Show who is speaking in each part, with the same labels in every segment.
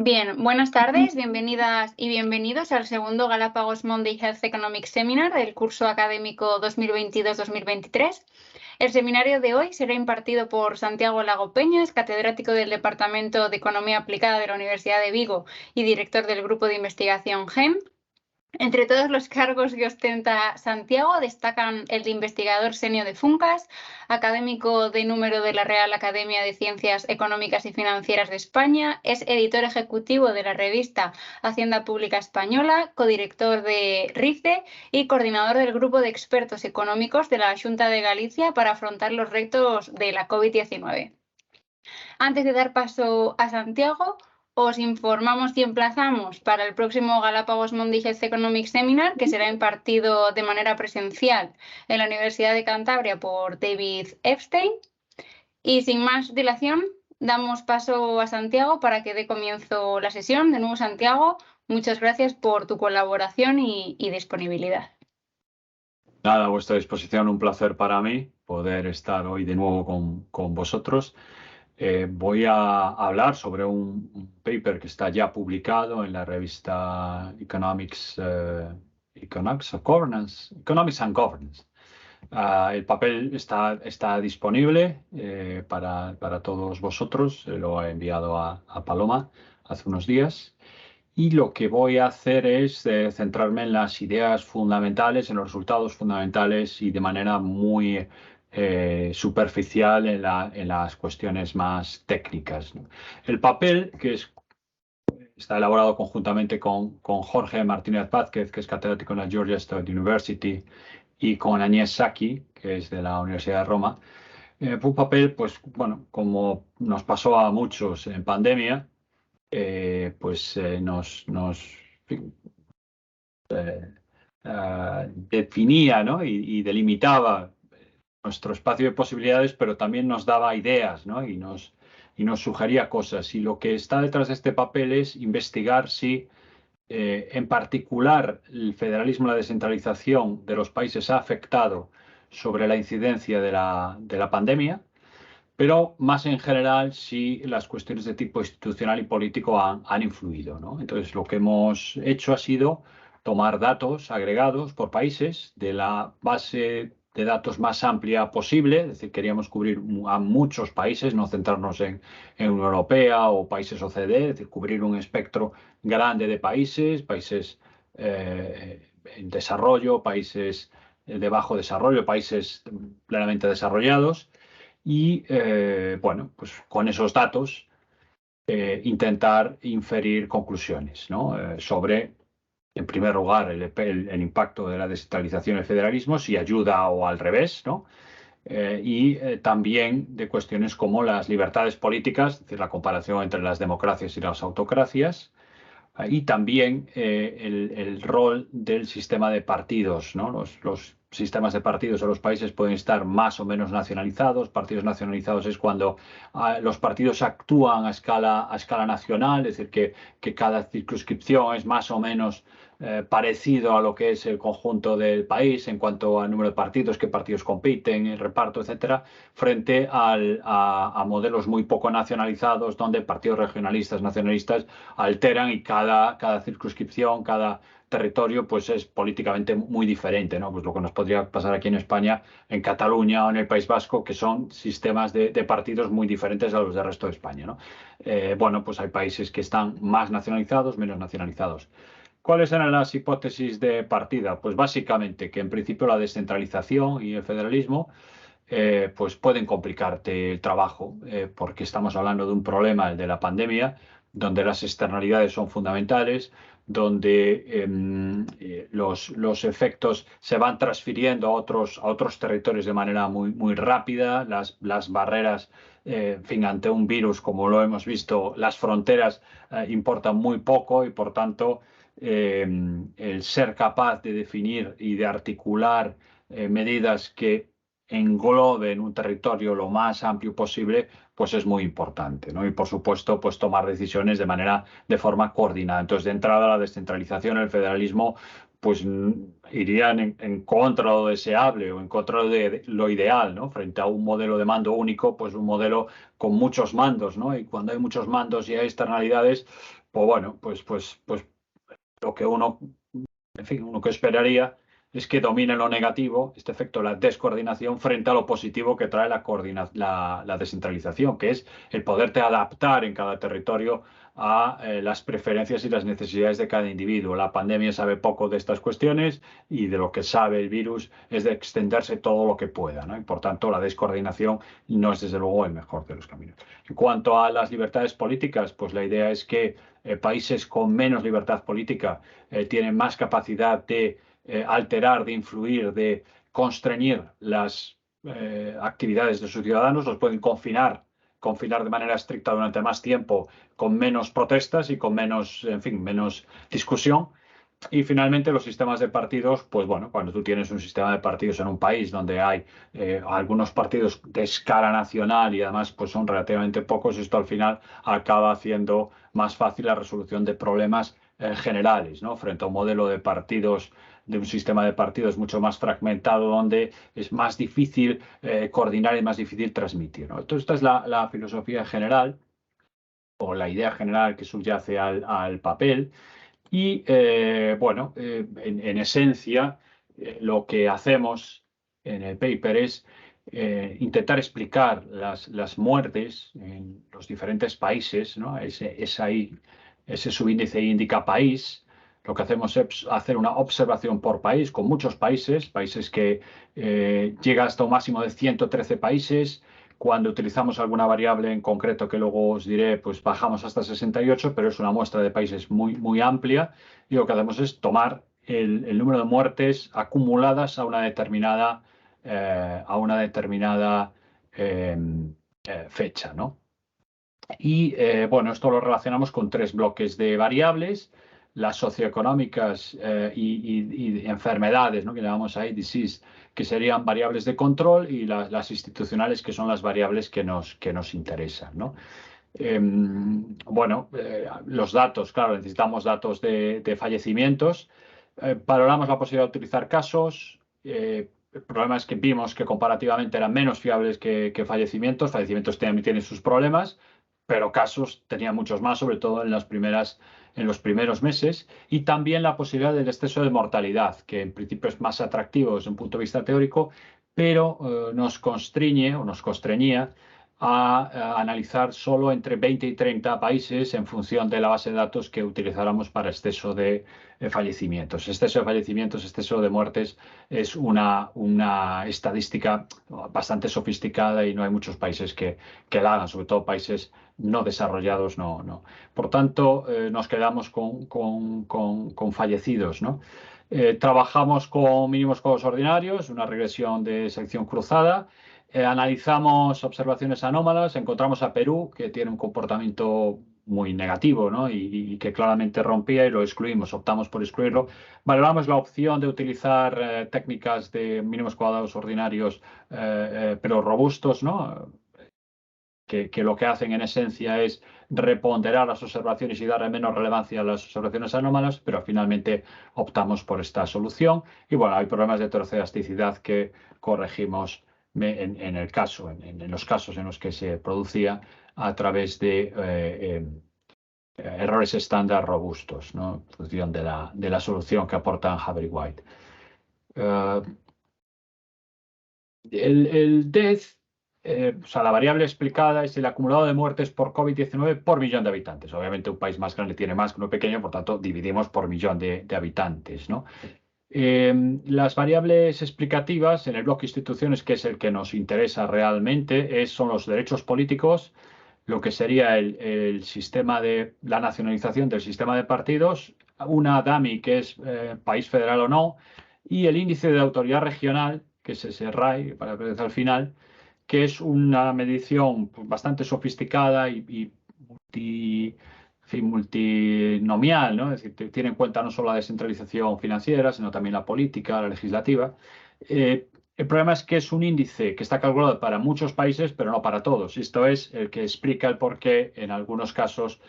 Speaker 1: Bien, buenas tardes, bienvenidas y bienvenidos al segundo Galápagos Monday Health Economic Seminar del curso académico 2022-2023. El seminario de hoy será impartido por Santiago Lago Peñas, catedrático del Departamento de Economía Aplicada de la Universidad de Vigo y director del Grupo de Investigación GEM. Entre todos los cargos que ostenta Santiago destacan el de investigador senior de FUNCAS, académico de número de la Real Academia de Ciencias Económicas y Financieras de España, es editor ejecutivo de la revista Hacienda Pública Española, codirector de RIFE y coordinador del Grupo de Expertos Económicos de la Xunta de Galicia para afrontar los retos de la COVID-19. Antes de dar paso a Santiago, os informamos y emplazamos para el próximo Galápagos Monday Health Economic Seminar, que será impartido de manera presencial en la Universidad de Cantabria por David Epstein. Y sin más dilación, damos paso a Santiago para que dé comienzo la sesión. De nuevo, Santiago, muchas gracias por tu colaboración y disponibilidad.
Speaker 2: Nada, a vuestra disposición, un placer para mí poder estar hoy de nuevo con vosotros. Voy a hablar sobre un paper que está ya publicado en la revista Economics and Governance. El papel está disponible para todos vosotros. Lo he enviado a Paloma hace unos días. Y lo que voy a hacer es centrarme en las ideas fundamentales, en los resultados fundamentales y de manera muy superficial en las cuestiones más técnicas, ¿no? El papel, está elaborado conjuntamente con Jorge Martínez Vázquez, que es catedrático en la Georgia State University, y con Agnès Sacchi, que es de la Universidad de Roma. Fue un papel, pues bueno, como nos pasó a muchos en pandemia, definía, ¿no? y delimitaba nuestro espacio de posibilidades, pero también nos daba ideas, ¿no? y nos sugería cosas. Y lo que está detrás de este papel es investigar si, en particular, el federalismo y la descentralización de los países ha afectado sobre la incidencia de la pandemia, pero más en general si las cuestiones de tipo institucional y político han influido, ¿no? Entonces, lo que hemos hecho ha sido tomar datos agregados por países de la base de datos más amplia posible, es decir, queríamos cubrir a muchos países, no centrarnos en Unión Europea o países OCDE, es decir, cubrir un espectro grande de países en desarrollo, países de bajo desarrollo, países plenamente desarrollados. Y bueno, pues con esos datos intentar inferir conclusiones, ¿no? Sobre, en primer lugar, el impacto de la descentralización y el federalismo, si ayuda o al revés, ¿no? Y también de cuestiones como las libertades políticas, es decir, la comparación entre las democracias y las autocracias, y también el rol del sistema de partidos, ¿no? Los sistemas de partidos en los países pueden estar más o menos nacionalizados. Partidos nacionalizados es cuando los partidos actúan a escala nacional, es decir, que cada circunscripción es más o menos parecido a lo que es el conjunto del país en cuanto al número de partidos, qué partidos compiten, el reparto, etcétera, frente a modelos muy poco nacionalizados donde partidos regionalistas, nacionalistas alteran y cada circunscripción, cada territorio, pues es políticamente muy diferente, ¿no? Pues lo que nos podría pasar aquí en España, en Cataluña o en el País Vasco, que son sistemas de partidos muy diferentes a los del resto de España, ¿no? Bueno, pues hay países que están más nacionalizados, menos nacionalizados. ¿Cuáles eran las hipótesis de partida? Pues básicamente que en principio la descentralización y el federalismo pues pueden complicarte el trabajo, porque estamos hablando de un problema, el de la pandemia, donde las externalidades son fundamentales, donde los efectos se van transfiriendo a otros territorios de manera muy rápida, las barreras, en fin, ante un virus, como lo hemos visto, las fronteras importan muy poco y, por tanto, el ser capaz de definir y de articular medidas que engloben un territorio lo más amplio posible, pues es muy importante, ¿no? Y por supuesto, pues tomar decisiones de forma coordinada. Entonces, de entrada, la descentralización, el federalismo, pues irían en contra de lo deseable o en contra de lo ideal, ¿no? Frente a un modelo de mando único, pues un modelo con muchos mandos, ¿no? Y cuando hay muchos mandos y hay externalidades, pues bueno, pues lo que uno, en fin, uno que esperaría es que domine lo negativo, este efecto de la descoordinación, frente a lo positivo que trae la descentralización, que es el poderte adaptar en cada territorio a las preferencias y las necesidades de cada individuo. La pandemia sabe poco de estas cuestiones y de lo que sabe el virus es de extenderse todo lo que pueda, ¿no? Y por tanto, la descoordinación no es desde luego el mejor de los caminos. En cuanto a las libertades políticas, pues la idea es que países con menos libertad política tienen más capacidad de alterar, de influir, de constreñir las actividades de sus ciudadanos, los pueden confinar de manera estricta durante más tiempo, con menos protestas y con menos, en fin, menos discusión. Y finalmente los sistemas de partidos, pues bueno, cuando tú tienes un sistema de partidos en un país donde hay algunos partidos de escala nacional y además pues son relativamente pocos, esto al final acaba haciendo más fácil la resolución de problemas generales, ¿no? Frente a un modelo de partidos, de un sistema de partidos mucho más fragmentado, donde es más difícil coordinar y más difícil transmitir, ¿no? Entonces esta es la filosofía general o la idea general que subyace al papel. Y bueno, en esencia, lo que hacemos en el paper es intentar explicar las muertes en los diferentes países, ¿no? Ese subíndice indica país. Lo que hacemos es hacer una observación por país, con muchos países que llega hasta un máximo de 113 países. Cuando utilizamos alguna variable en concreto que luego os diré, pues bajamos hasta 68, pero es una muestra de países muy amplia. Y lo que hacemos es tomar el número de muertes acumuladas a una determinada fecha, ¿no? Y bueno, esto lo relacionamos con tres bloques de variables: las socioeconómicas y enfermedades, ¿no? Que llamamos ahí disease, que serían variables de control, y las institucionales, que son las variables que nos interesan, ¿no? Bueno, los datos, claro, necesitamos datos de fallecimientos. Valoramos la posibilidad de utilizar casos. El problema es que vimos que comparativamente eran menos fiables que fallecimientos. Fallecimientos tienen sus problemas, pero casos tenían muchos más, sobre todo en los primeros meses. Y también la posibilidad del exceso de mortalidad, que en principio es más atractivo desde un punto de vista teórico, pero nos constriñe o nos constreñía a analizar solo entre 20 y 30 países en función de la base de datos que utilizáramos para exceso de fallecimientos. Exceso de fallecimientos, exceso de muertes es una estadística bastante sofisticada y no hay muchos países que la hagan, sobre todo países no desarrollados, no. Por tanto, nos quedamos con fallecidos, ¿no? Trabajamos con mínimos codos ordinarios, una regresión de sección cruzada. Analizamos observaciones anómalas, encontramos a Perú, que tiene un comportamiento muy negativo, ¿no? y que claramente rompía, y lo excluimos, optamos por excluirlo. Valoramos la opción de utilizar técnicas de mínimos cuadrados ordinarios, pero robustos, ¿no? Que lo que hacen en esencia es reponderar las observaciones y darle menos relevancia a las observaciones anómalas, pero finalmente optamos por esta solución. Y bueno, hay problemas de heterocedasticidad que corregimos en los casos en los que se producía a través de errores estándar robustos, ¿no? En función de la solución que aportan Haber y White. El death, o sea, la variable explicada es el acumulado de muertes por COVID-19 por millón de habitantes. Obviamente un país más grande tiene más que uno pequeño, por tanto dividimos por millón de habitantes, ¿no? Las variables explicativas en el bloque instituciones, que es el que nos interesa realmente, son los derechos políticos, lo que sería el sistema de la nacionalización del sistema de partidos, una DAMI, que es país federal o no, y el índice de autoridad regional, que es ese RAI, para empezar al final, que es una medición bastante sofisticada y multinomial, ¿no? Es decir, tiene en cuenta no solo la descentralización financiera, sino también la política, la legislativa. El problema es que es un índice que está calculado para muchos países, pero no para todos. Esto es el que explica el por qué en algunos casos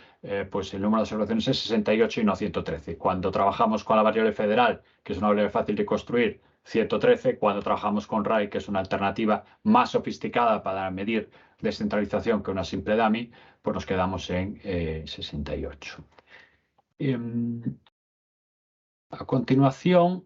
Speaker 2: pues el número de observaciones es 68 y no 113. Cuando trabajamos con la variable federal, que es una variable fácil de construir, 113. Cuando trabajamos con RAI, que es una alternativa más sofisticada para medir descentralización que una simple DAMI, pues nos quedamos en 68. A continuación,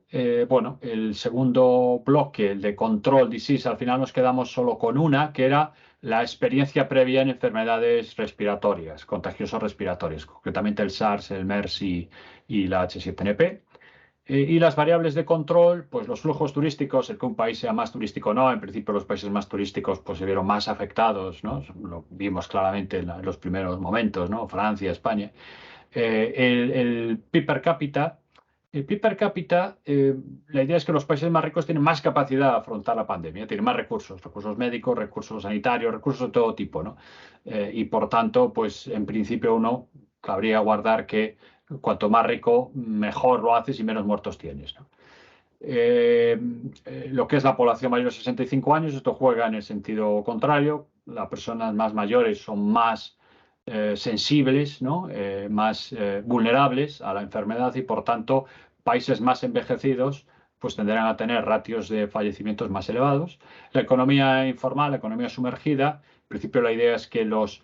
Speaker 2: bueno, el segundo bloque, el de control disease, al final nos quedamos solo con una, que era la experiencia previa en enfermedades respiratorias, contagiosas respiratorias, concretamente el SARS, el MERS y la H7N8. Y las variables de control, pues los flujos turísticos, el que un país sea más turístico o no, en principio los países más turísticos pues se vieron más afectados, ¿no? Lo vimos claramente en los primeros momentos, ¿no? Francia, España. El PIB per cápita. El PIB per cápita, la idea es que los países más ricos tienen más capacidad de afrontar la pandemia, tienen más recursos, recursos médicos, recursos sanitarios, recursos de todo tipo, ¿no? Y por tanto, pues en principio uno cabría guardar que cuanto más rico, mejor lo haces y menos muertos tienes, ¿no? Lo que es la población mayor de 65 años, esto juega en el sentido contrario. Las personas más mayores son más sensibles, ¿no? Más vulnerables a la enfermedad y, por tanto, países más envejecidos pues tendrán a tener ratios de fallecimientos más elevados. La economía informal, la economía sumergida, en principio la idea es que los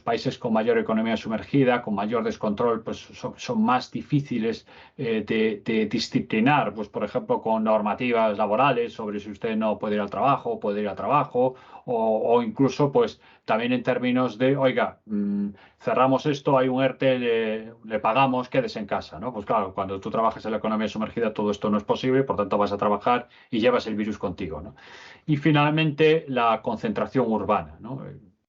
Speaker 2: países con mayor economía sumergida, con mayor descontrol, pues son más difíciles de disciplinar, pues por ejemplo con normativas laborales sobre si usted no puede ir al trabajo, puede ir al trabajo, o incluso pues también en términos de, oiga, cerramos esto, hay un ERTE, le pagamos, quédese en casa, ¿no? Pues claro, cuando tú trabajas en la economía sumergida todo esto no es posible, por tanto vas a trabajar y llevas el virus contigo, ¿no? Y finalmente la concentración urbana, ¿no?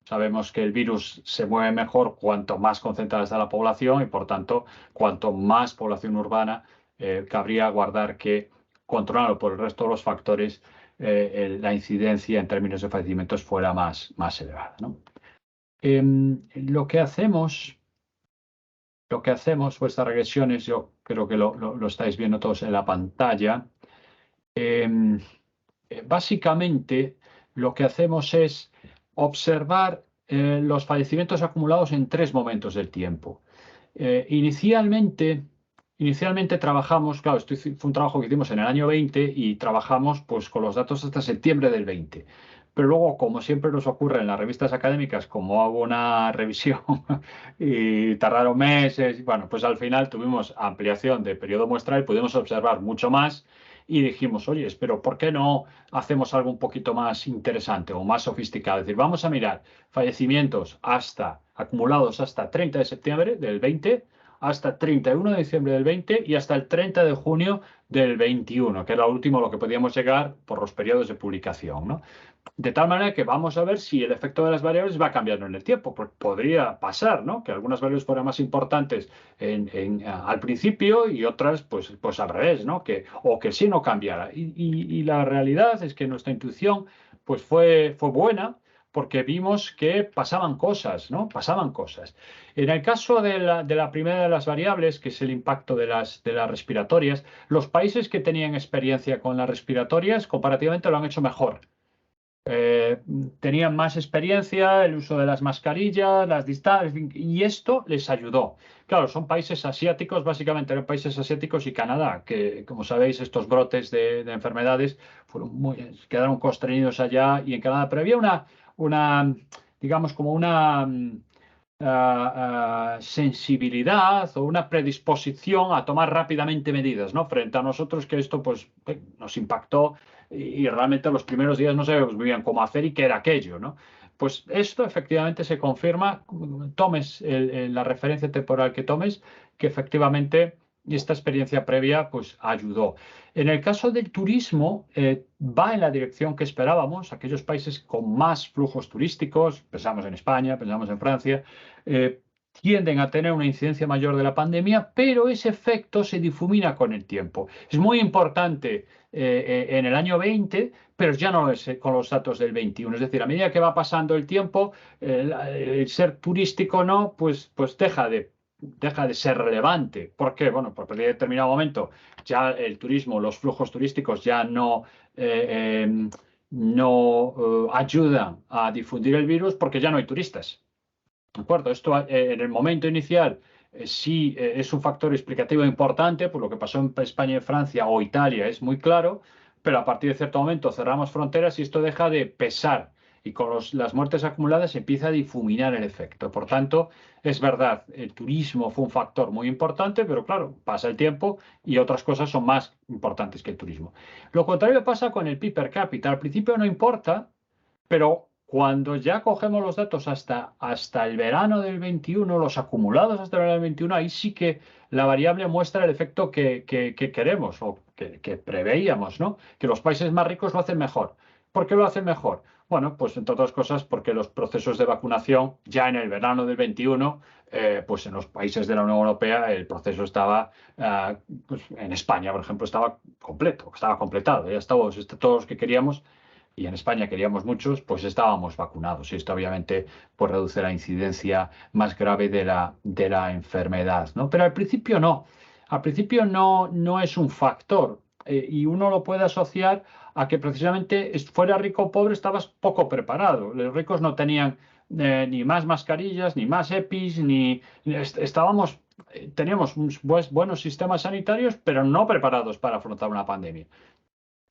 Speaker 2: Sabemos que el virus se mueve mejor cuanto más concentrada está la población y, por tanto, cuanto más población urbana, cabría guardar que, controlado por el resto de los factores, la incidencia en términos de fallecimientos fuera más elevada, ¿no? Lo que hacemos, pues estas regresiones, yo creo que lo estáis viendo todos en la pantalla. Básicamente, lo que hacemos es observar los fallecimientos acumulados en 3 momentos del tiempo. Inicialmente trabajamos, claro, esto fue un trabajo que hicimos en el año 20 y trabajamos pues, con los datos hasta septiembre del 20. Pero luego, como siempre nos ocurre en las revistas académicas, como hago una revisión y tardaron meses, bueno, pues al final tuvimos ampliación de periodo muestral y pudimos observar mucho más y dijimos, oye, pero ¿por qué no hacemos algo un poquito más interesante o más sofisticado? Es decir, vamos a mirar fallecimientos acumulados hasta 30 de septiembre del 20, hasta 31 de diciembre del 20 y hasta el 30 de junio del 21, que era lo último a lo que podíamos llegar por los periodos de publicación, ¿no? De tal manera que vamos a ver si el efecto de las variables va cambiando en el tiempo. Porque podría pasar, ¿no? Que algunas variables fueran más importantes al principio y otras, pues al revés, ¿no? O que sí no cambiara. Y la realidad es que nuestra intuición pues fue buena porque vimos que pasaban cosas, ¿no? Pasaban cosas. En el caso de la primera de las variables, que es el impacto de las respiratorias, los países que tenían experiencia con las respiratorias comparativamente lo han hecho mejor. Tenían más experiencia, el uso de las mascarillas, las distancias, y esto les ayudó. Claro, son países asiáticos, básicamente eran países asiáticos y Canadá, que como sabéis estos brotes de enfermedades quedaron constreñidos allá y en Canadá, pero había digamos como una sensibilidad o una predisposición a tomar rápidamente medidas, ¿no? Frente a nosotros que esto pues nos impactó y realmente los primeros días no sabíamos muy bien cómo hacer y qué era aquello, ¿no? Pues esto efectivamente se confirma, tomes la referencia temporal que tomes, que efectivamente esta experiencia previa pues ayudó. En el caso del turismo, va en la dirección que esperábamos. Aquellos países con más flujos turísticos, pensamos en España, pensamos en Francia, tienden a tener una incidencia mayor de la pandemia, pero ese efecto se difumina con el tiempo. Es muy importante en el año 20, pero ya no es con los datos del 21. Es decir, a medida que va pasando el tiempo, el ser turístico no, pues deja de ser relevante. ¿Por qué? Bueno, porque en determinado momento ya el turismo, los flujos turísticos ya no ayudan a difundir el virus porque ya no hay turistas. ¿De acuerdo? Esto en el momento inicial sí es un factor explicativo importante, por lo que pasó en España y Francia o Italia es muy claro, pero a partir de cierto momento cerramos fronteras y esto deja de pesar y con las muertes acumuladas empieza a difuminar el efecto. Por tanto, es verdad, el turismo fue un factor muy importante, pero claro, pasa el tiempo y otras cosas son más importantes que el turismo. Lo contrario pasa con el PIB per cápita. Al principio no importa, pero cuando ya cogemos los datos hasta el verano del 21, los acumulados hasta el verano del 21, ahí sí que la variable muestra el efecto que queremos o que preveíamos, ¿no? Que los países más ricos lo hacen mejor. ¿Por qué lo hacen mejor? Bueno, pues entre otras cosas porque los procesos de vacunación ya en el verano del 21, pues en los países de la Unión Europea el proceso estaba, pues en España, por ejemplo, estaba completo, estaba completado, ya estábamos todos los que queríamos y en España queríamos muchos, pues estábamos vacunados. Y esto obviamente pues, reduce la incidencia más grave de la enfermedad, ¿no? Pero al principio no. Al principio no es un factor. Y uno lo puede asociar a que precisamente fuera rico o pobre estabas poco preparado. Los ricos no tenían ni más mascarillas, ni más EPIs, teníamos buenos sistemas sanitarios, pero no preparados para afrontar una pandemia.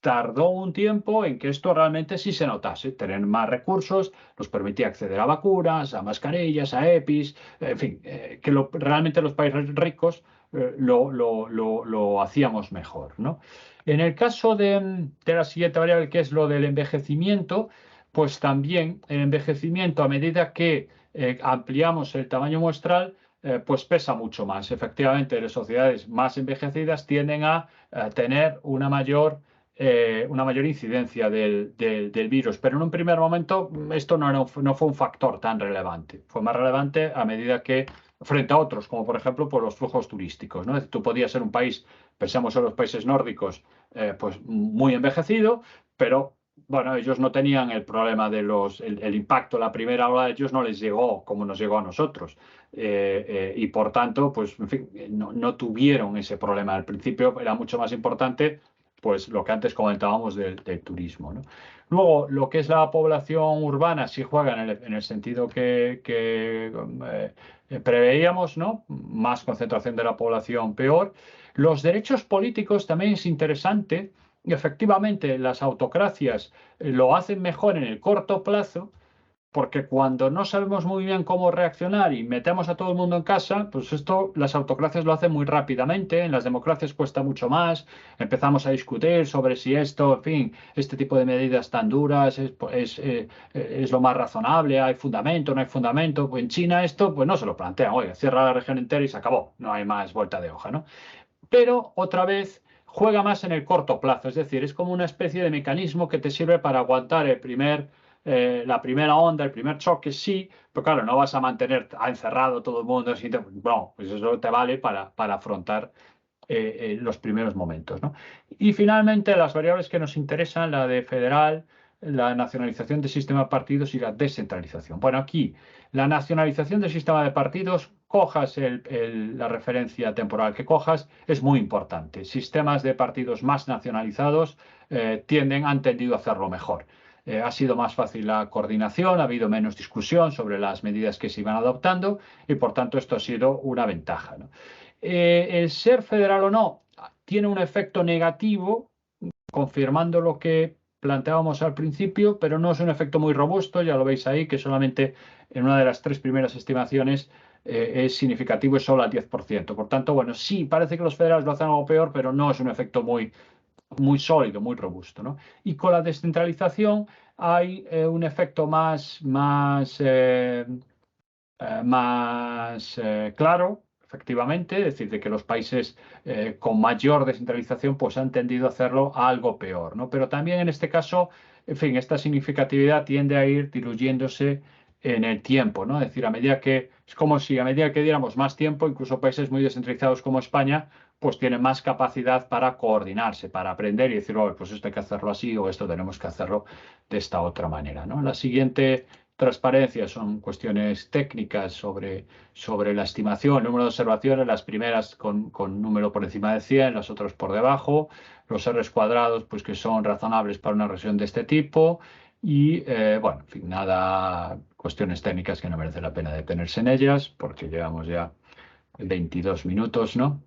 Speaker 2: Tardó un tiempo en que esto realmente sí se notase. Tener más recursos nos permitía acceder a vacunas, a mascarillas, a EPIs, en fin, que realmente los países ricos lo hacíamos mejor, ¿no? En el caso de la siguiente variable, que es lo del envejecimiento, pues también el envejecimiento, a medida que ampliamos el tamaño muestral, pues pesa mucho más. Efectivamente, las sociedades más envejecidas tienden a tener una mayor incidencia del virus, pero en un primer momento esto no fue un factor tan relevante. Fue más relevante a medida que, frente a otros, como por ejemplo por los flujos turísticos, ¿no? Tú podías ser un país, pensamos en los países nórdicos, pues muy envejecido, pero bueno, ellos no tenían el problema el impacto, la primera ola de ellos no les llegó como nos llegó a nosotros. Y por tanto, pues en fin, no tuvieron ese problema. Al principio era mucho más importante pues lo que antes comentábamos del turismo, ¿no? Luego, lo que es la población urbana sí juega en el sentido que preveíamos, ¿no? Más concentración de la población, peor. Los derechos políticos también es interesante. Efectivamente, las autocracias lo hacen mejor en el corto plazo, porque cuando no sabemos muy bien cómo reaccionar y metemos a todo el mundo en casa, pues esto las autocracias lo hacen muy rápidamente, en las democracias cuesta mucho más, empezamos a discutir sobre si esto, en fin, este tipo de medidas tan duras es lo más razonable, hay fundamento, no hay fundamento. Pues en China esto pues no se lo plantean, oye, cierra la región entera y se acabó, no hay más vuelta de hoja, ¿no? Pero otra vez juega más en el corto plazo, es decir, es como una especie de mecanismo que te sirve para aguantar la primera onda, el primer choque, sí, pero claro, no vas a mantener encerrado todo el mundo, no, pues eso te vale para afrontar los primeros momentos, ¿no? Y finalmente las variables que nos interesan, la de federal, la nacionalización del sistema de partidos y la descentralización. Bueno, aquí la nacionalización del sistema de partidos, cojas la referencia temporal que cojas, es muy importante. Sistemas de partidos más nacionalizados han tendido a hacerlo mejor. Ha sido más fácil la coordinación, ha habido menos discusión sobre las medidas que se iban adoptando y por tanto esto ha sido una ventaja, ¿no? El ser federal o no tiene un efecto negativo, confirmando lo que planteábamos al principio, pero no es un efecto muy robusto, ya lo veis ahí, que solamente en una de las tres primeras estimaciones es significativo, es solo al 10%. Por tanto, bueno, sí, parece que los federales lo hacen algo peor, pero no es un efecto muy sólido, muy robusto, ¿no? Y con la descentralización hay un efecto más claro, efectivamente, es decir, de que los países con mayor descentralización pues han tendido a hacerlo algo peor, ¿no? Pero también en este caso, en fin, esta significatividad tiende a ir diluyéndose en el tiempo, ¿no? Es decir, es como si a medida que diéramos más tiempo, incluso países muy descentralizados como España, pues tienen más capacidad para coordinarse, para aprender y decir, oh, pues esto hay que hacerlo así o esto tenemos que hacerlo de esta otra manera, ¿no? La siguiente transparencia son cuestiones técnicas sobre la estimación, el número de observaciones, las primeras con número por encima de 100, las otras por debajo, los R cuadrados pues que son razonables para una región de este tipo y bueno, en fin, nada, cuestiones técnicas que no merece la pena detenerse en ellas porque llevamos ya 22 minutos, ¿no?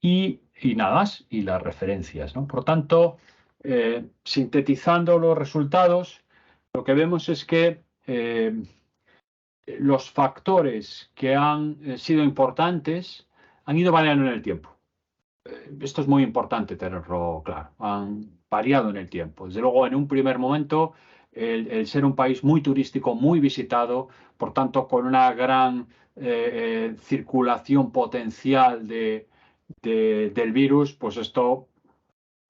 Speaker 2: Y nada más, y las referencias, ¿no? Por tanto, Sintetizando los resultados, lo que vemos es que los factores que han sido importantes han ido variando en el tiempo. Esto es muy importante tenerlo claro. Han variado en el tiempo. Desde luego, en un primer momento, el ser un país muy turístico, muy visitado, por tanto, con una gran circulación potencial del virus, pues esto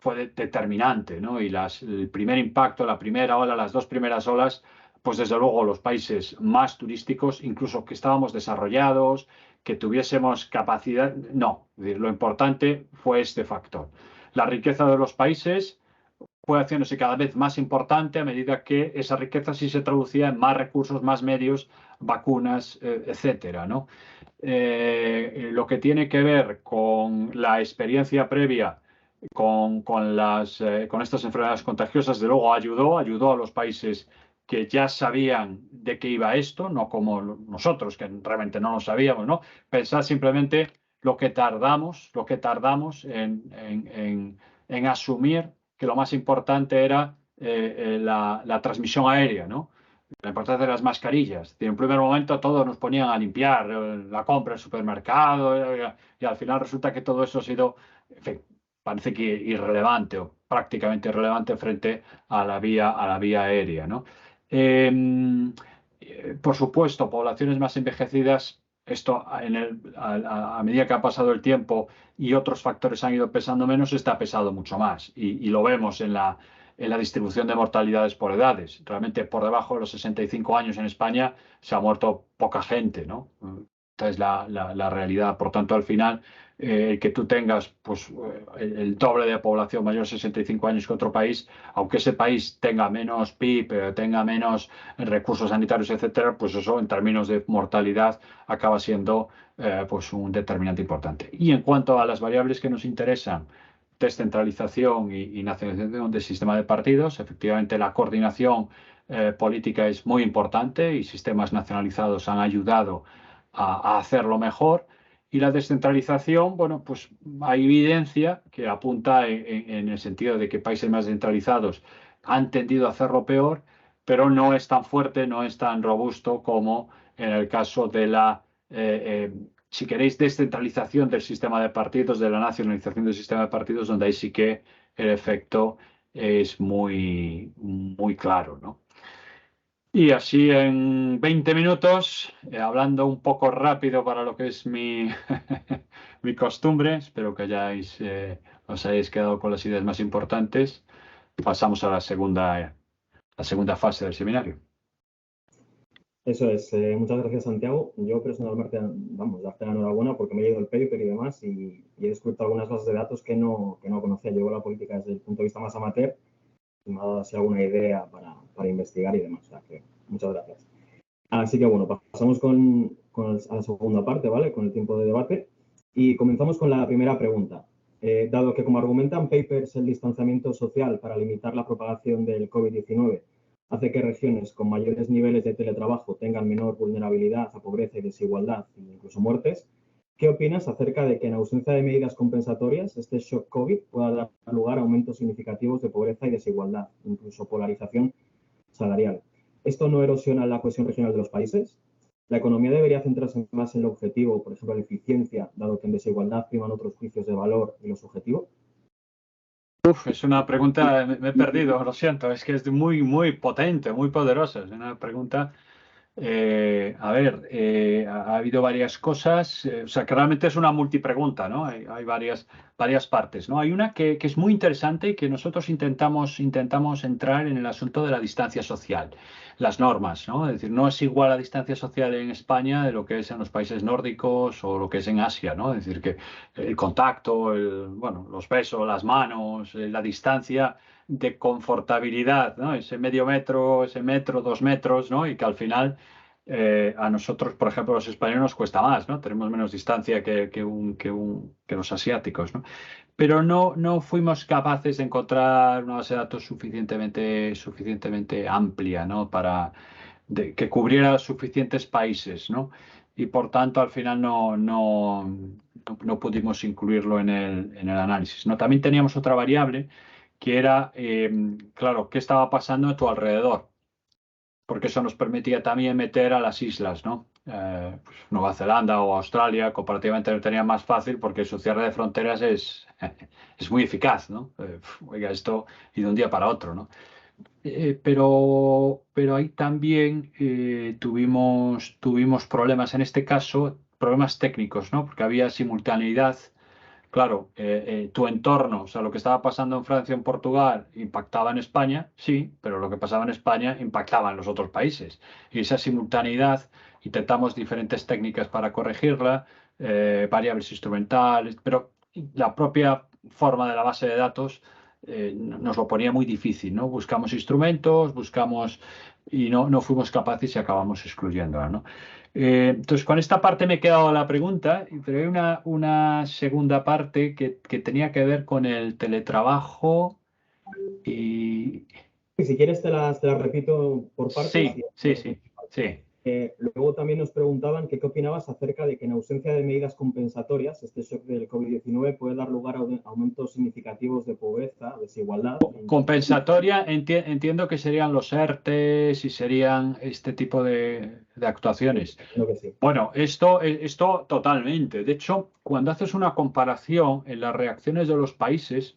Speaker 2: fue determinante, ¿no? Y el primer impacto, la primera ola, las dos primeras olas, pues desde luego los países más turísticos, incluso que estábamos desarrollados, que tuviésemos capacidad, no, lo importante fue este factor. La riqueza de los países fue haciéndose cada vez más importante a medida que esa riqueza sí se traducía en más recursos, más medios, vacunas, etcétera, ¿no? Lo que tiene que ver con la experiencia previa con estas enfermedades contagiosas, de luego ayudó a los países que ya sabían de qué iba esto, no como nosotros, que realmente no lo sabíamos, ¿no? Pensar simplemente lo que tardamos en asumir que lo más importante era la transmisión aérea, ¿no? La importancia de las mascarillas. En un primer momento todos nos ponían a limpiar la compra, el supermercado, y al final resulta que todo eso ha sido, en fin, parece que irrelevante o prácticamente irrelevante frente a la vía aérea, ¿no? Por supuesto, poblaciones más envejecidas, esto a medida que ha pasado el tiempo y otros factores han ido pesando menos, está pesado mucho más. Y lo vemos en la distribución de mortalidades por edades. Realmente por debajo de los 65 años en España se ha muerto poca gente, ¿no? Esta es la realidad. Por tanto, al final, que tú tengas pues, el doble de población mayor de 65 años que otro país, aunque ese país tenga menos PIB, tenga menos recursos sanitarios, etcétera, pues eso en términos de mortalidad acaba siendo pues un determinante importante. Y en cuanto a las variables que nos interesan, descentralización y nacionalización del sistema de partidos, efectivamente la coordinación política es muy importante y sistemas nacionalizados han ayudado a hacerlo mejor. Y la descentralización, bueno, pues hay evidencia que apunta en el sentido de que países más descentralizados han tendido a hacerlo peor, pero no es tan fuerte, no es tan robusto como en el caso de si queréis, descentralización del sistema de partidos, de la nacionalización del sistema de partidos, donde ahí sí que el efecto es muy, muy claro, ¿no? Y así en 20 minutos, hablando un poco rápido para lo que es mi, mi costumbre, espero que os hayáis quedado con las ideas más importantes, pasamos a la segunda fase del seminario.
Speaker 3: Eso es. Muchas gracias, Santiago. Yo personalmente, vamos, darte la enhorabuena porque me he leído el paper y demás y he descubierto algunas bases de datos que no conocía. Llevo la política desde el punto de vista más amateur y me ha dado así alguna idea para investigar y demás. O sea que muchas gracias. Así que bueno, pasamos a la segunda parte, ¿vale? Con el tiempo de debate. Y comenzamos con la primera pregunta. Dado que, como argumentan papers, el distanciamiento social para limitar la propagación del COVID-19 hace que regiones con mayores niveles de teletrabajo tengan menor vulnerabilidad a pobreza y desigualdad e incluso muertes, ¿qué opinas acerca de que en ausencia de medidas compensatorias este shock COVID pueda dar lugar a aumentos significativos de pobreza y desigualdad, incluso polarización salarial? ¿Esto no erosiona la cohesión regional de los países? ¿La economía debería centrarse más en el objetivo, por ejemplo, la eficiencia, dado que en desigualdad priman otros juicios de valor y lo subjetivo?
Speaker 2: Es una pregunta, me he perdido, lo siento, es que es muy, muy potente, muy poderosa. Es una pregunta, ha habido varias cosas, o sea, que realmente es una multipregunta, ¿no? Hay varias partes, ¿no? Hay una que es muy interesante y que nosotros intentamos entrar en el asunto de la distancia social, las normas, ¿no? Es decir, no es igual la distancia social en España de lo que es en los países nórdicos o lo que es en Asia, ¿no? Es decir, que el contacto, los besos, las manos, la distancia de confortabilidad, ¿no? Ese medio metro, ese metro, 2 metros, ¿no? Y que al final a nosotros, por ejemplo, los españoles nos cuesta más, ¿no? Tenemos menos distancia que los asiáticos, ¿no? Pero no fuimos capaces de encontrar una base de datos suficientemente amplia, ¿no? Que cubriera suficientes países, ¿no? Y por tanto, al final no pudimos incluirlo en el análisis, ¿no? También teníamos otra variable, que era, claro, qué estaba pasando a tu alrededor, porque eso nos permitía también meter a las islas, ¿no? Pues Nueva Zelanda o Australia comparativamente lo tenían más fácil porque su cierre de fronteras es muy eficaz, ¿no? Oiga, esto y de un día para otro, ¿no? Pero ahí también tuvimos problemas, en este caso, problemas técnicos, ¿no? Porque había simultaneidad. Claro, tu entorno, o sea, lo que estaba pasando en Francia, en Portugal, impactaba en España, sí, pero lo que pasaba en España impactaba en los otros países. Y esa simultaneidad, intentamos diferentes técnicas para corregirla, variables instrumentales, pero la propia forma de la base de datos nos lo ponía muy difícil, ¿no? Buscamos instrumentos, y no fuimos capaces y acabamos excluyéndola, ¿no? Entonces, con esta parte me he quedado la pregunta, pero hay una segunda parte que tenía que ver con el teletrabajo y...
Speaker 3: Y si quieres te las repito por partes.
Speaker 2: Sí.
Speaker 3: Luego también nos preguntaban qué opinabas acerca de que en ausencia de medidas compensatorias, este shock del COVID-19 puede dar lugar a aumentos significativos de pobreza, desigualdad.
Speaker 2: Compensatoria, entiendo que serían los ERTES y serían este tipo de actuaciones.
Speaker 3: Creo que sí.
Speaker 2: Bueno, esto totalmente. De hecho, cuando haces una comparación en las reacciones de los países,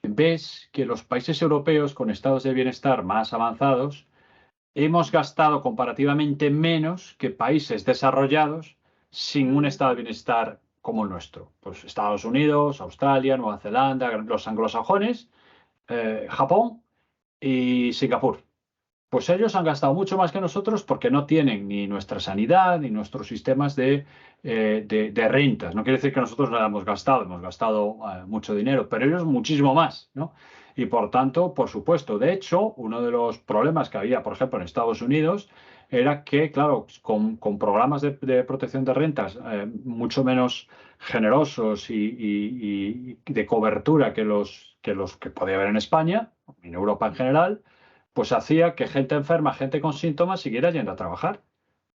Speaker 2: ves que los países europeos con estados de bienestar más avanzados hemos gastado comparativamente menos que países desarrollados sin un estado de bienestar como el nuestro. Pues Estados Unidos, Australia, Nueva Zelanda, los anglosajones, Japón y Singapur. Pues ellos han gastado mucho más que nosotros porque no tienen ni nuestra sanidad ni nuestros sistemas de rentas. No quiere decir que nosotros no hemos gastado mucho dinero, pero ellos muchísimo más, ¿no? Y por tanto, por supuesto, de hecho, uno de los problemas que había, por ejemplo, en Estados Unidos, era que, claro, con programas de protección de rentas mucho menos generosos y de cobertura que los que podía haber en España, en Europa en general, pues hacía que gente enferma, gente con síntomas, siguiera yendo a trabajar.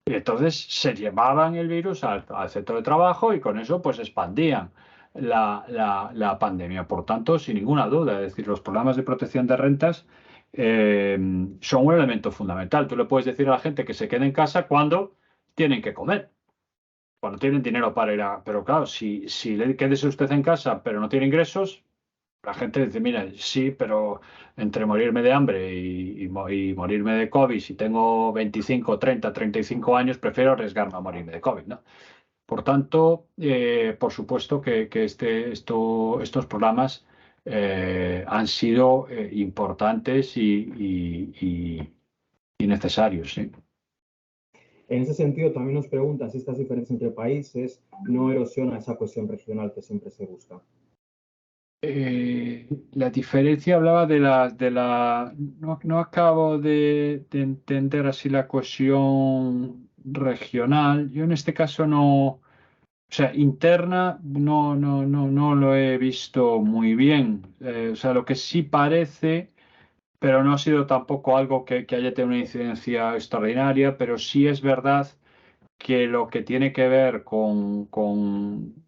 Speaker 2: Y entonces se llevaban el virus al centro de trabajo y con eso pues expandían la pandemia. Por tanto, sin ninguna duda, es decir, los programas de protección de rentas son un elemento fundamental. Tú le puedes decir a la gente que se quede en casa cuando tienen que comer, cuando tienen dinero para ir a... Pero claro, si le quédese usted en casa pero no tiene ingresos, la gente dice, mira, sí, pero entre morirme de hambre y morirme de COVID, si tengo 25, 30, 35 años, prefiero arriesgarme a morirme de COVID, ¿no? Por tanto, por supuesto que estos programas han sido importantes y necesarios, sí.
Speaker 3: En ese sentido, también nos preguntan si estas diferencias entre países no erosiona esa cohesión regional que siempre se busca.
Speaker 2: La diferencia hablaba no acabo de entender así la cohesión regional. Yo en este caso no, o sea, interna no lo he visto muy bien. O sea, lo que sí parece, pero no ha sido tampoco algo que haya tenido una incidencia extraordinaria, pero sí es verdad que lo que tiene que ver con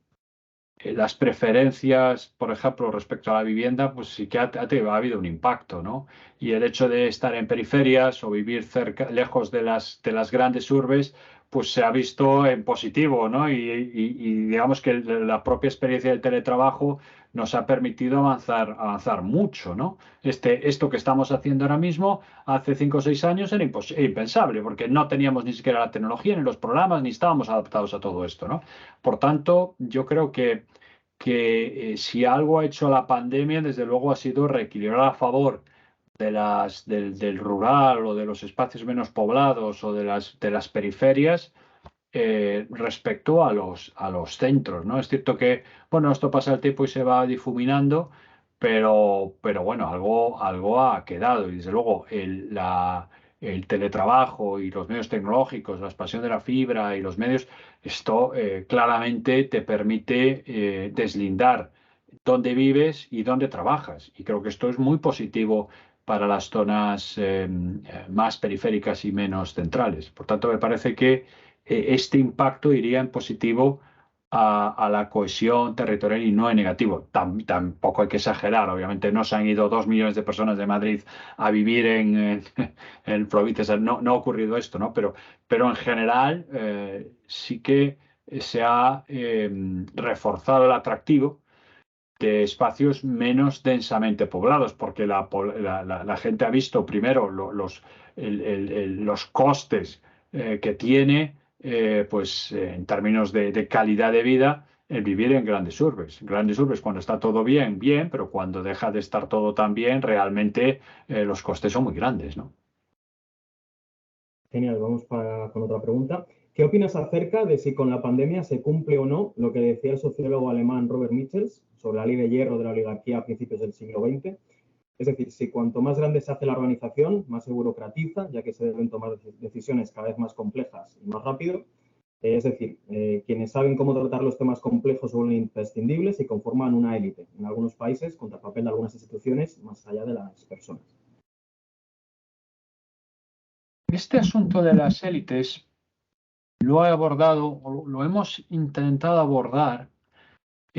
Speaker 2: las preferencias, por ejemplo, respecto a la vivienda, pues sí que ha habido un impacto, ¿no? Y el hecho de estar en periferias o vivir lejos de las grandes urbes, pues se ha visto en positivo, ¿no? Y digamos que la propia experiencia del teletrabajo nos ha permitido avanzar mucho, ¿no? Esto que estamos haciendo ahora mismo, hace 5 o 6 años era impensable, porque no teníamos ni siquiera la tecnología, ni los programas, ni estábamos adaptados a todo esto, ¿no? Por tanto, yo creo que si algo ha hecho la pandemia, desde luego ha sido reequilibrar a favor del rural o de los espacios menos poblados o de las periferias respecto a los centros, ¿no? Es cierto que, bueno, esto pasa el tiempo y se va difuminando, pero bueno, algo ha quedado y desde luego el teletrabajo y los medios tecnológicos, la expansión de la fibra y los medios, esto claramente te permite deslindar dónde vives y dónde trabajas. Y creo que esto es muy positivo para las zonas más periféricas y menos centrales. Por tanto, me parece que este impacto iría en positivo a la cohesión territorial y no es negativo. Tampoco hay que exagerar, obviamente no se han ido 2 millones de personas de Madrid a vivir en provincias, no ha ocurrido esto, ¿no? Pero en general sí que se ha reforzado el atractivo de espacios menos densamente poblados, porque la gente ha visto primero los costes que tiene, pues en términos de calidad de vida, el vivir en grandes urbes. En grandes urbes, cuando está todo bien, bien, pero cuando deja de estar todo tan bien, realmente los costes son muy grandes, ¿no?
Speaker 3: Genial, vamos con otra pregunta. ¿Qué opinas acerca de si con la pandemia se cumple o no lo que decía el sociólogo alemán Robert Michels sobre la ley de hierro de la oligarquía a principios del siglo XX? Es decir, si cuanto más grande se hace la organización, más se burocratiza, ya que se deben tomar decisiones cada vez más complejas y más rápido. Es decir, quienes saben cómo tratar los temas complejos se vuelven imprescindibles y conforman una élite, en algunos países, contra el papel de algunas instituciones, más allá de las personas.
Speaker 2: Este asunto de las élites lo he abordado, o lo hemos intentado abordar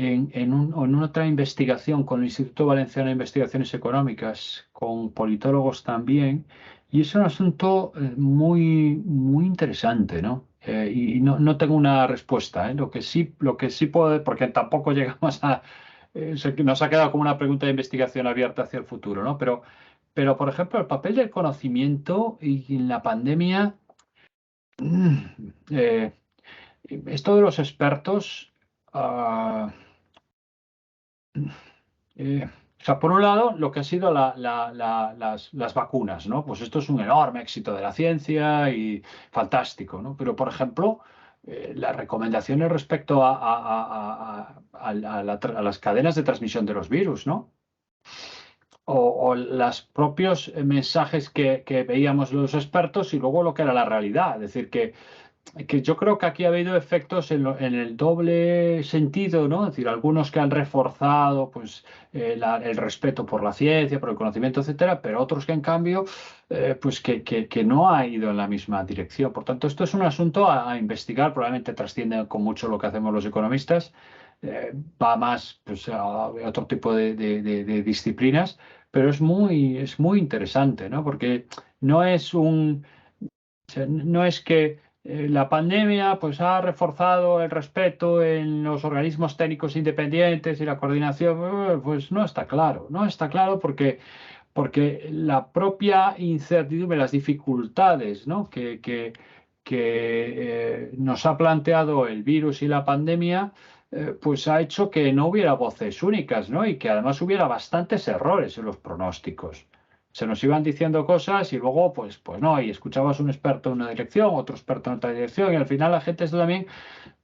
Speaker 2: en otra investigación con el Instituto Valenciano de Investigaciones Económicas, con politólogos también, y es un asunto muy interesante, ¿no? Y no tengo una respuesta, ¿eh? Lo que sí puedo, porque tampoco llegamos a... nos ha quedado como una pregunta de investigación abierta hacia el futuro, ¿no? Pero por ejemplo, el papel del conocimiento y en la pandemia, esto de los expertos... o sea, por un lado, lo que ha sido las vacunas, ¿no? Pues esto es un enorme éxito de la ciencia y fantástico, ¿no? Pero, por ejemplo, las recomendaciones respecto a las cadenas de transmisión de los virus, ¿no? O los propios mensajes que veíamos los expertos y luego lo que era la realidad. Es decir, que yo creo que aquí ha habido efectos en el doble sentido, ¿no? Es decir, algunos que han reforzado pues, el respeto por la ciencia, por el conocimiento, etcétera, pero otros que en cambio pues que no ha ido en la misma dirección. Por tanto, esto es un asunto a investigar, probablemente trasciende con mucho lo que hacemos los economistas, va más pues, a otro tipo de disciplinas, pero es muy interesante, ¿no? Porque no es no es que la pandemia pues, ha reforzado el respeto en los organismos técnicos independientes y la coordinación, pues no está claro porque la propia incertidumbre, las dificultades, ¿no? que nos ha planteado el virus y la pandemia, pues ha hecho que no hubiera voces únicas, ¿no? Y que además hubiera bastantes errores en los pronósticos. Se nos iban diciendo cosas y luego, pues no, y escuchabas un experto en una dirección, otro experto en otra dirección, y al final la gente esto también,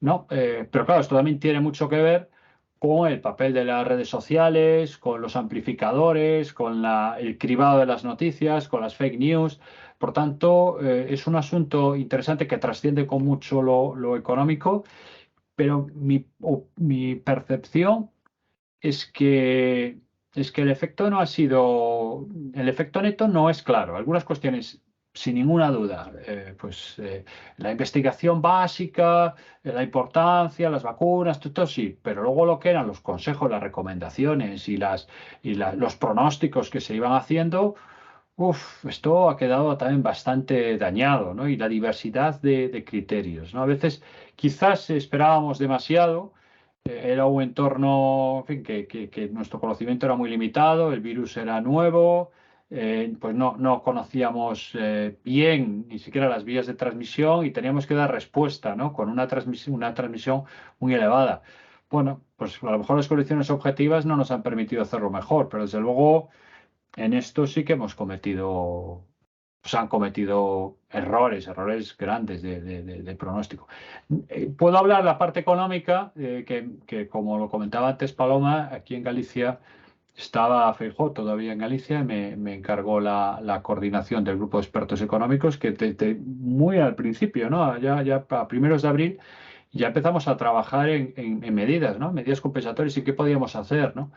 Speaker 2: no, pero claro, esto también tiene mucho que ver con el papel de las redes sociales, con los amplificadores, con el cribado de las noticias, con las fake news. Por tanto, es un asunto interesante que trasciende con mucho lo económico, pero mi percepción es que el efecto no ha sido, el efecto neto no es claro. Algunas cuestiones, sin ninguna duda, la investigación básica, la importancia, las vacunas, todo sí, pero luego lo que eran los consejos, las recomendaciones y los pronósticos que se iban haciendo, esto ha quedado también bastante dañado, ¿no? Y la diversidad de criterios, ¿no? A veces quizás esperábamos demasiado. Era un entorno, en fin, que nuestro conocimiento era muy limitado, el virus era nuevo, pues no conocíamos bien ni siquiera las vías de transmisión y teníamos que dar respuesta, ¿no? Con una transmisión muy elevada. Bueno, pues a lo mejor las condiciones objetivas no nos han permitido hacerlo mejor, pero desde luego en esto sí que se han cometido errores grandes de pronóstico. Puedo hablar de la parte económica, que como lo comentaba antes Paloma, aquí en Galicia estaba Feijóo todavía en Galicia, me encargó la coordinación del grupo de expertos económicos, que muy al principio, ¿no? Ya a primeros de abril, ya empezamos a trabajar en medidas, ¿no? Medidas compensatorias y qué podíamos hacer, ¿no?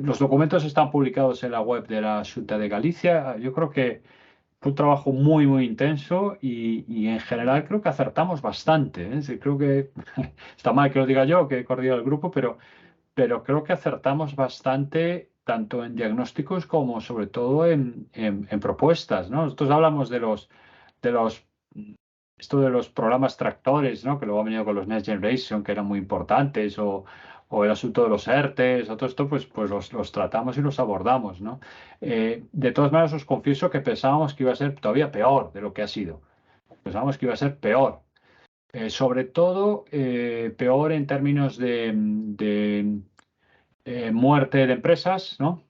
Speaker 2: Los documentos están publicados en la web de la Xunta de Galicia. Yo creo que fue un trabajo muy, muy intenso y en general creo que acertamos bastante, ¿eh? Sí, creo que está mal que lo diga yo, que he coordinado el grupo, pero creo que acertamos bastante tanto en diagnósticos como sobre todo en propuestas, ¿no? Nosotros hablamos de los, esto de los programas tractores, ¿no? Que luego ha venido con los Next Generation, que eran muy importantes, o el asunto de los ERTEs, o todo esto, pues los tratamos y los abordamos, ¿no? De todas maneras, os confieso que pensábamos que iba a ser todavía peor de lo que ha sido. Pensábamos que iba a ser peor. Sobre todo, peor en términos de muerte de empresas, ¿no?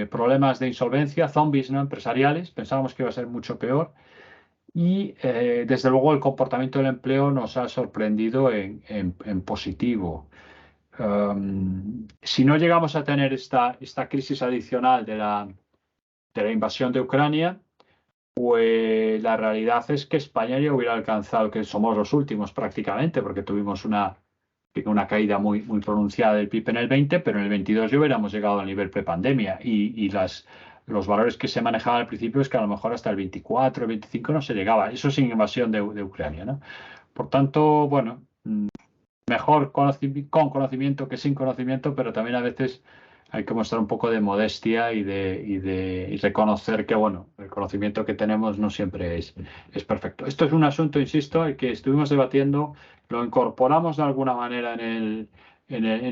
Speaker 2: Problemas de insolvencia, zombies, ¿no? Empresariales. Pensábamos que iba a ser mucho peor. Y desde luego el comportamiento del empleo nos ha sorprendido en positivo. Si no llegamos a tener esta crisis adicional de la invasión de Ucrania, pues la realidad es que España ya hubiera alcanzado, que somos los últimos prácticamente, porque tuvimos una caída muy, muy pronunciada del PIB en el 20, pero en el 22 ya hubiéramos llegado al nivel prepandemia y los valores que se manejaban al principio es que a lo mejor hasta el 24, el 25 no se llegaba. Eso sin invasión de Ucrania, ¿no? Por tanto, bueno, mejor con conocimiento que sin conocimiento, pero también a veces hay que mostrar un poco de modestia y reconocer que, bueno, el conocimiento que tenemos no siempre es perfecto. Esto es un asunto, insisto, el que estuvimos debatiendo, lo incorporamos de alguna manera en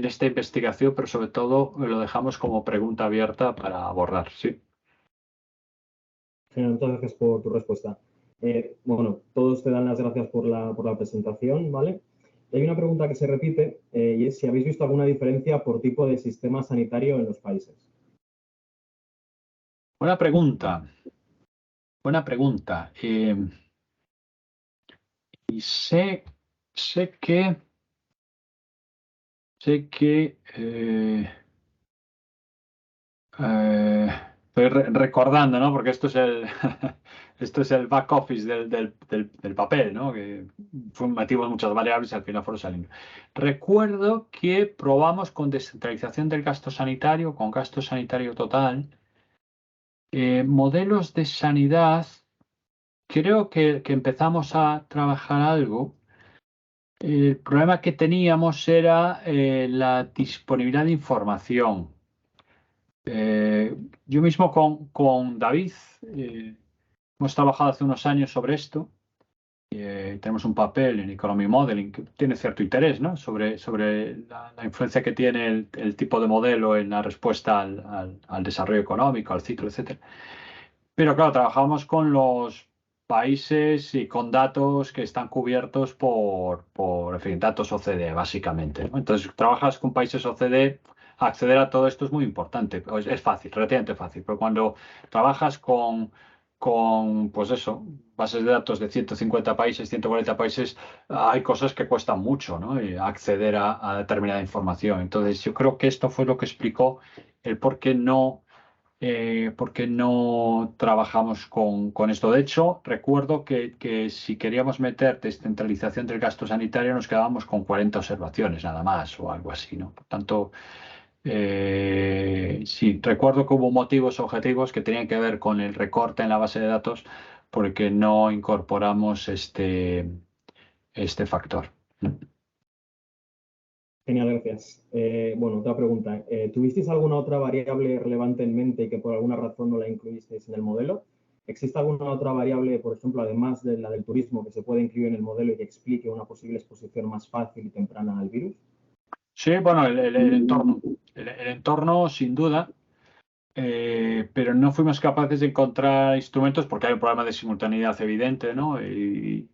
Speaker 2: esta investigación, pero sobre todo lo dejamos como pregunta abierta para abordar, ¿sí?
Speaker 3: Genial, muchas gracias por tu respuesta. Bueno, todos te dan las gracias por la presentación, ¿vale? Hay una pregunta que se repite y es si habéis visto alguna diferencia por tipo de sistema sanitario en los países.
Speaker 2: Buena pregunta. Buena pregunta. Y sé que estoy recordando, ¿no? Porque esto es esto es el back office del papel, ¿no? Que metimos muchas variables y al final fueron saliendo. Recuerdo que probamos con descentralización del gasto sanitario, con gasto sanitario total, modelos de sanidad. Creo que empezamos a trabajar algo. El problema que teníamos era la disponibilidad de información. Yo mismo con David hemos trabajado hace unos años sobre esto. Tenemos un papel en Economy Modeling que tiene cierto interés, ¿no? sobre la influencia que tiene el tipo de modelo en la respuesta al desarrollo económico, al ciclo, etc. Pero claro, trabajamos con los países y con datos que están cubiertos por en fin, datos OCDE, básicamente, ¿no? Entonces, trabajas con países OCDE, acceder a todo esto es muy importante. Es fácil, relativamente fácil, pero cuando trabajas pues eso, bases de datos de 150 países, 140 países, hay cosas que cuestan mucho, ¿no? Acceder a determinada información. Entonces, yo creo que esto fue lo que explicó el por qué no trabajamos con esto. De hecho, recuerdo que si queríamos meter descentralización del gasto sanitario nos quedábamos con 40 observaciones nada más o algo así, ¿no? Por tanto, sí, recuerdo que hubo motivos objetivos que tenían que ver con el recorte en la base de datos porque no incorporamos este factor.
Speaker 3: Genial, gracias. Bueno, otra pregunta. ¿Tuvisteis alguna otra variable relevante en mente y que por alguna razón no la incluisteis en el modelo? ¿Existe alguna otra variable, por ejemplo, además de la del turismo, que se puede incluir en el modelo y que explique una posible exposición más fácil y temprana al virus?
Speaker 2: Sí, bueno, el entorno. El entorno, sin duda. Pero no fuimos capaces de encontrar instrumentos porque hay un problema de simultaneidad evidente, ¿no? Y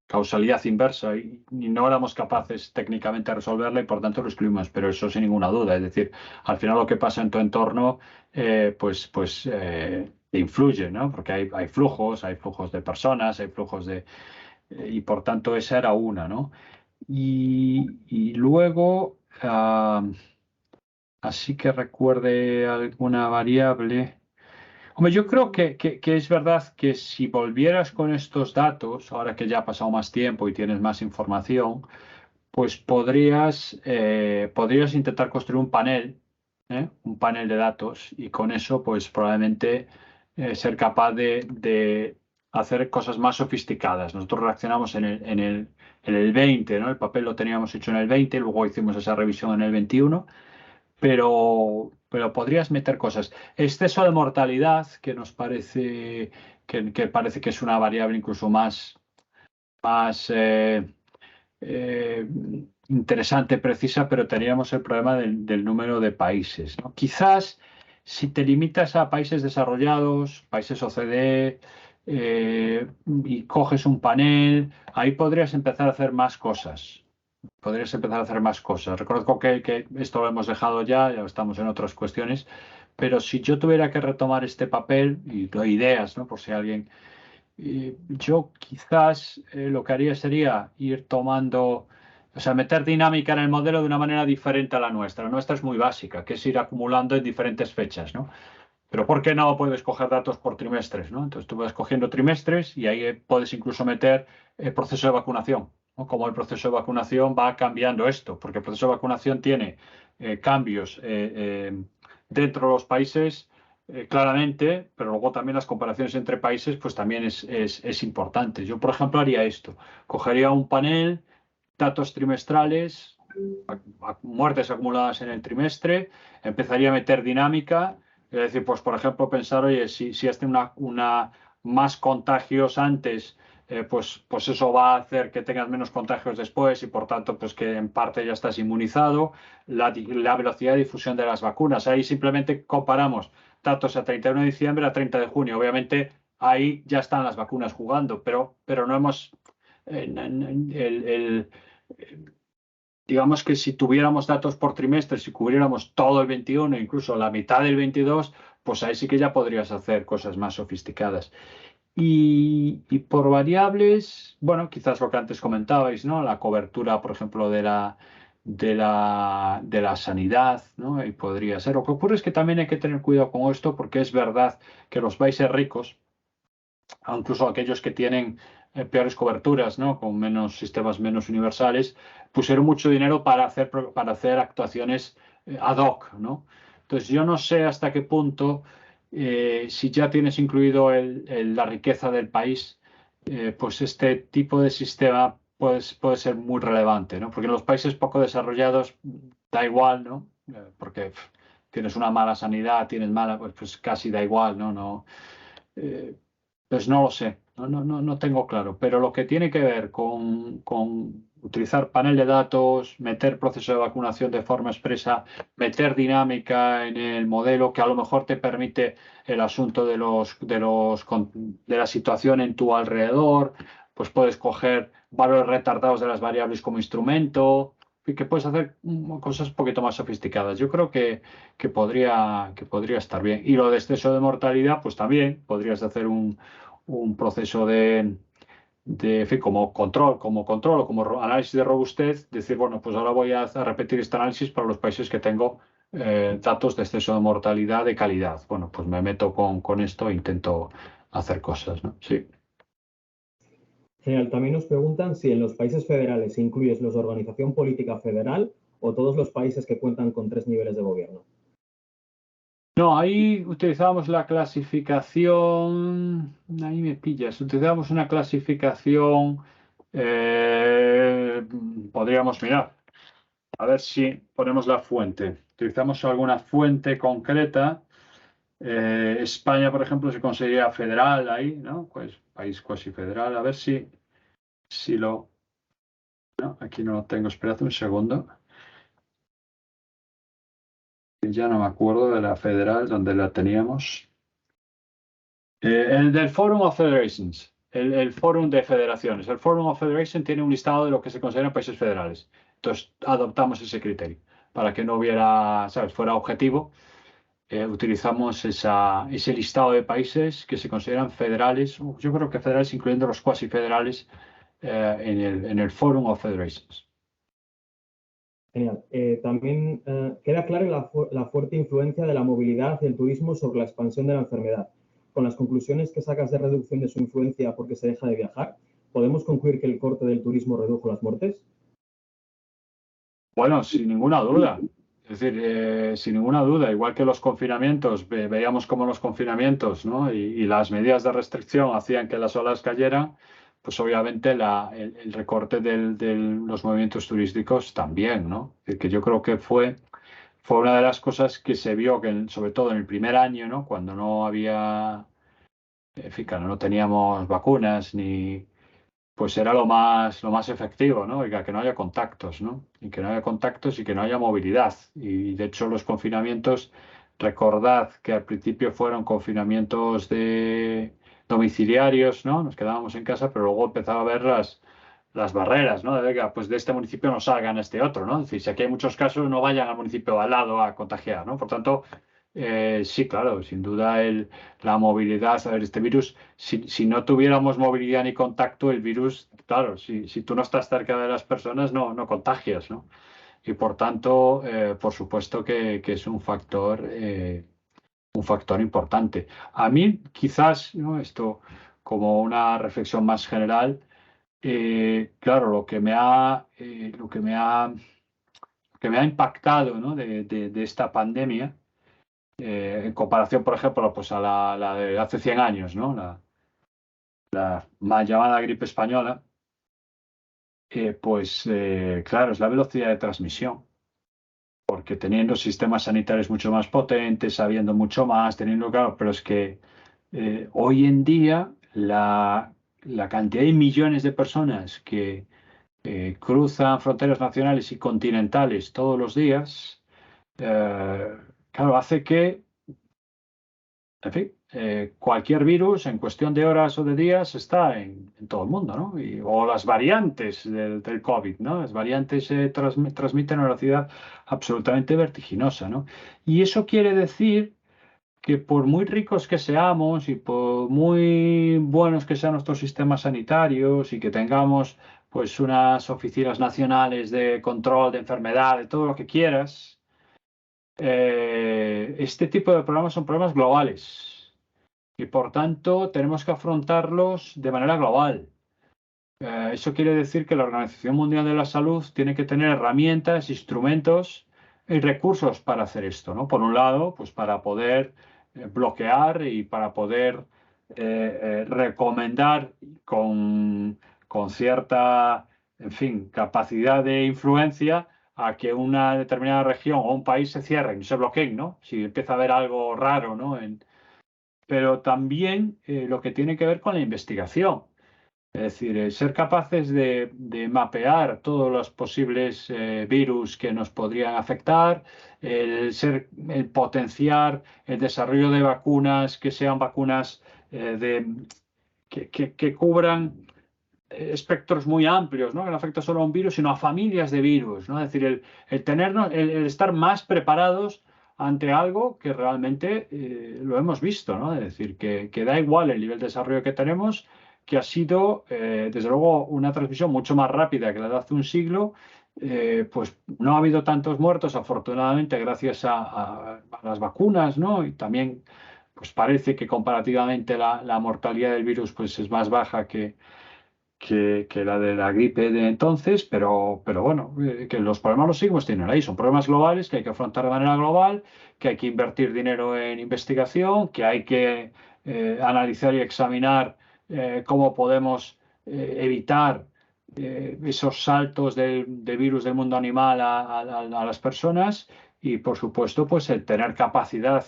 Speaker 2: causalidad inversa y no éramos capaces técnicamente de resolverla y por tanto lo excluimos, pero eso sin ninguna duda. Es decir, al final lo que pasa en tu entorno te influye, ¿no? Porque hay flujos de personas, hay flujos y por tanto esa era una, ¿no? Y luego... así que recuerde alguna variable. Hombre, yo creo que es verdad que si volvieras con estos datos, ahora que ya ha pasado más tiempo y tienes más información, pues podrías intentar construir un panel de datos y con eso pues probablemente ser capaz de hacer cosas más sofisticadas. Nosotros reaccionamos en el 20, ¿no? El papel lo teníamos hecho en el 20, luego hicimos esa revisión en el 21, pero podrías meter cosas. Exceso de mortalidad, que nos parece que parece que es una variable incluso más interesante, precisa, pero teníamos el problema del número de países, ¿no? Quizás si te limitas a países desarrollados, países OCDE, y coges un panel, ahí podrías empezar a hacer más cosas. Reconozco que esto lo hemos dejado ya estamos en otras cuestiones, pero si yo tuviera que retomar este papel, y doy ideas, ¿no? Por si alguien... yo quizás lo que haría sería ir tomando, o sea, meter dinámica en el modelo de una manera diferente a la nuestra. La nuestra es muy básica, que es ir acumulando en diferentes fechas, ¿no? Pero ¿por qué no puedes coger datos por trimestres, ¿no? Entonces tú vas cogiendo trimestres y ahí puedes incluso meter el proceso de vacunación, ¿no? Como el proceso de vacunación va cambiando esto, porque el proceso de vacunación tiene cambios dentro de los países claramente, pero luego también las comparaciones entre países pues también es importante. Yo, por ejemplo, haría esto. Cogería un panel, datos trimestrales, muertes acumuladas en el trimestre, empezaría a meter dinámica. Es decir, pues por ejemplo, pensar, oye, si has tenido más contagios antes, pues eso va a hacer que tengas menos contagios después y por tanto, pues que en parte ya estás inmunizado. La velocidad de difusión de las vacunas. Ahí simplemente comparamos datos a 31 de diciembre a 30 de junio. Obviamente ahí ya están las vacunas jugando, pero no hemos... digamos que si tuviéramos datos por trimestre, si cubriéramos todo el 21, incluso la mitad del 22, pues ahí sí que ya podrías hacer cosas más sofisticadas. Y por variables, bueno, quizás lo que antes comentabais, ¿no? La cobertura, por ejemplo, de la sanidad, ¿no? Y podría ser. Lo que ocurre es que también hay que tener cuidado con esto porque es verdad que los países ricos, incluso aquellos que tienen peores coberturas, ¿no? Con menos sistemas menos universales, pusieron mucho dinero para hacer actuaciones ad hoc, ¿no? Entonces yo no sé hasta qué punto, si ya tienes incluido la riqueza del país, pues este tipo de sistema puede ser muy relevante, ¿no? Porque en los países poco desarrollados da igual, ¿no? Porque tienes una mala sanidad, tienes mala, pues casi da igual, ¿no? Pues no lo sé, no tengo claro, pero lo que tiene que ver con utilizar panel de datos, meter proceso de vacunación de forma expresa, meter dinámica en el modelo que a lo mejor te permite el asunto de la situación en tu alrededor, pues puedes coger valores retardados de las variables como instrumento y que puedes hacer cosas un poquito más sofisticadas. Yo creo que podría estar bien. Y lo de exceso de mortalidad, pues también podrías hacer un proceso en fin, como control o como análisis de robustez, decir, bueno, pues ahora voy a repetir este análisis para los países que tengo datos de exceso de mortalidad de calidad. Bueno, pues me meto con esto e intento hacer cosas, ¿no? Sí.
Speaker 3: Genial. También nos preguntan si en los países federales incluyes los de organización política federal o todos los países que cuentan con 3 niveles de gobierno.
Speaker 2: No, ahí utilizábamos la clasificación, ahí me pillas, utilizábamos una clasificación, podríamos mirar, a ver si ponemos la fuente. Utilizamos alguna fuente concreta. España, por ejemplo, se considera federal ahí, ¿no? Pues país cuasi federal. A ver si lo... No, aquí no lo tengo, esperad un segundo. Ya no me acuerdo de la federal, donde la teníamos. El del Forum of Federations, el Forum de Federaciones. El Forum of Federation tiene un listado de lo que se consideran países federales. Entonces, adoptamos ese criterio para que no hubiera, ¿sabes?, fuera objetivo. Utilizamos ese listado de países que se consideran federales, yo creo que federales incluyendo los cuasi federales, en el Forum of Federations.
Speaker 3: Genial. También queda clara la fuerte influencia de la movilidad y el turismo sobre la expansión de la enfermedad. Con las conclusiones que sacas de reducción de su influencia porque se deja de viajar, ¿podemos concluir que el corte del turismo redujo las muertes?
Speaker 2: Bueno, sin ninguna duda. Es decir, sin ninguna duda, igual que los confinamientos, veíamos cómo los confinamientos, ¿no? y las medidas de restricción hacían que las olas cayeran, pues obviamente el recorte de los movimientos turísticos también, ¿no? Que yo creo que fue una de las cosas que se vio, que sobre todo en el primer año, ¿no? Cuando no había, en fin, claro, no teníamos vacunas pues era lo más efectivo, ¿no? Que no haya contactos, ¿no? Y que no haya contactos y que no haya movilidad. Y de hecho los confinamientos, recordad que al principio fueron confinamientos domiciliarios, ¿no? Nos quedábamos en casa, pero luego empezaba a ver las barreras, ¿no? Venga, pues de este municipio no salgan a este otro, ¿no? Es decir, si aquí hay muchos casos, no vayan al municipio al lado a contagiar, ¿no? Por tanto, sí, claro, sin duda la movilidad, a ver, este virus, si no tuviéramos movilidad ni contacto, el virus, claro, si tú no estás cerca de las personas, no contagias, ¿no? Y por tanto, por supuesto que es un factor importante. A mí, quizás, ¿no? Esto como una reflexión más general, claro, lo que me ha impactado, ¿no? de esta pandemia, en comparación, por ejemplo, pues a la de hace 100 años, ¿no? La mal llamada gripe española, claro, es la velocidad de transmisión, porque teniendo sistemas sanitarios mucho más potentes, sabiendo mucho más, claro, pero es que hoy en día la cantidad de millones de personas que cruzan fronteras nacionales y continentales todos los días, claro, hace que, en fin, cualquier virus en cuestión de horas o de días está en todo el mundo, ¿no? O las variantes del COVID, ¿no? Las variantes se transmiten a una velocidad absolutamente vertiginosa, ¿no? Y eso quiere decir que por muy ricos que seamos y por muy buenos que sean nuestros sistemas sanitarios y que tengamos pues unas oficinas nacionales de control de enfermedad, de todo lo que quieras, este tipo de problemas son problemas globales. Y por tanto tenemos que afrontarlos de manera global. Eso quiere decir que la Organización Mundial de la Salud tiene que tener herramientas, instrumentos y recursos para hacer esto, ¿no? Por un lado, pues para poder bloquear y para poder recomendar con cierta, en fin, capacidad de influencia a que una determinada región o un país se cierren, se bloqueen, ¿no? Si empieza a haber algo raro, ¿no? Pero también lo que tiene que ver con la investigación. Es decir, ser capaces de mapear todos los posibles virus que nos podrían afectar, el potenciar el desarrollo de vacunas que sean vacunas que cubran espectros muy amplios, ¿no? Que no afecta solo a un virus, sino a familias de virus, ¿no? Es decir, el estar más preparados ante algo que realmente lo hemos visto, ¿no? Es decir, que da igual el nivel de desarrollo que tenemos, que ha sido, desde luego, una transmisión mucho más rápida que la de hace un siglo, pues no ha habido tantos muertos, afortunadamente, gracias a las vacunas, ¿no? Y también, pues parece que comparativamente la mortalidad del virus pues, es más baja que la de la gripe de entonces, pero bueno, que los problemas los seguimos teniendo ahí. Son problemas globales que hay que afrontar de manera global, que hay que invertir dinero en investigación, que hay que analizar y examinar cómo podemos evitar esos saltos del virus del mundo animal a las personas y, por supuesto, pues el tener capacidad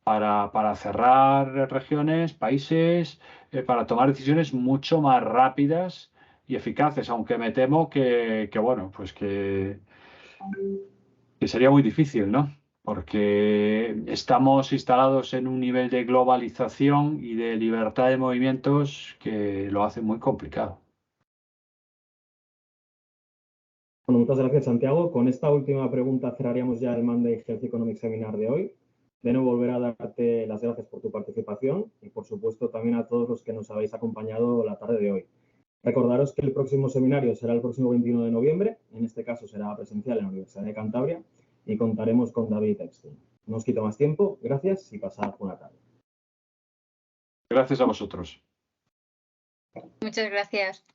Speaker 2: para cerrar regiones, países, para tomar decisiones mucho más rápidas y eficaces, aunque me temo bueno, pues que sería muy difícil, ¿no? Porque estamos instalados en un nivel de globalización y de libertad de movimientos que lo hace muy complicado.
Speaker 3: Bueno, muchas gracias, Santiago. Con esta última pregunta cerraríamos ya el Monday Health Economic Seminar de hoy. De nuevo, volver a darte las gracias por tu participación y, por supuesto, también a todos los que nos habéis acompañado la tarde de hoy. Recordaros que el próximo seminario será el próximo 21 de noviembre. En este caso será presencial en la Universidad de Cantabria y contaremos con David Epstein. No os quito más tiempo. Gracias y pasad buena tarde.
Speaker 2: Gracias a vosotros.
Speaker 1: Muchas gracias.